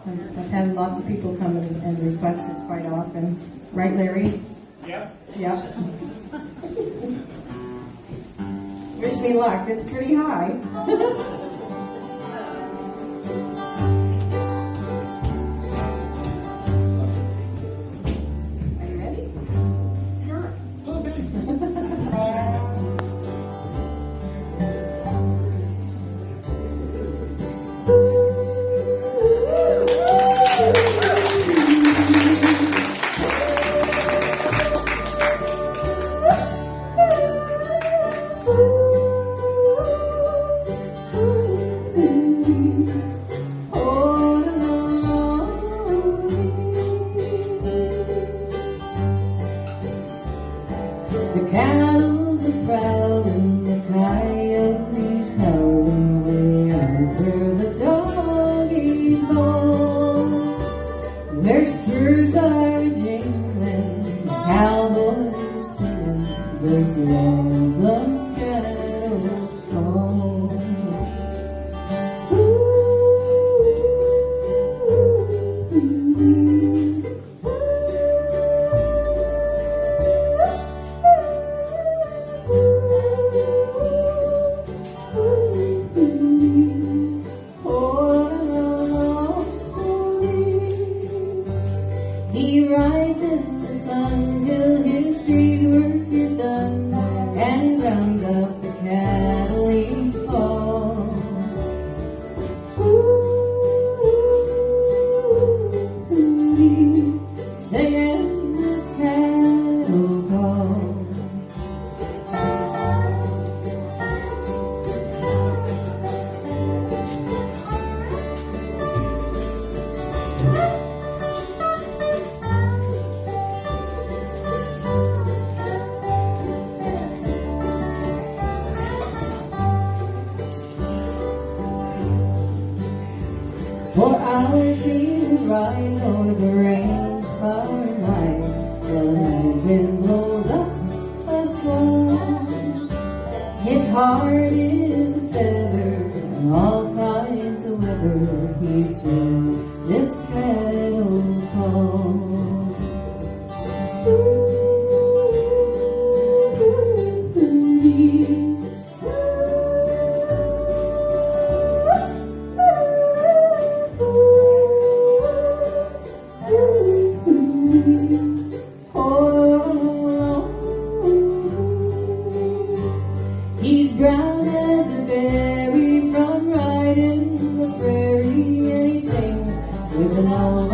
I've had lots of people come and request this quite often. Right, Larry? Yep. Yep. Wish me luck. It's pretty high. Are you ready? Sure. Will be. The cattle's are proud and the coyotes howling way out where the doggies moan, where spurs are jingling, the cowboys singing this lonesome cattle call. He rides in the sun till his day's work is done, and he rounds up the cattle each fall. Singing this cattle call. For hours he would ride o'er the range far and wide, till the night wind blows up a squall. His heart is a feather, and all kinds of weather he sings this cattle call. He's brown as a berry from riding the prairie, and he sings with an old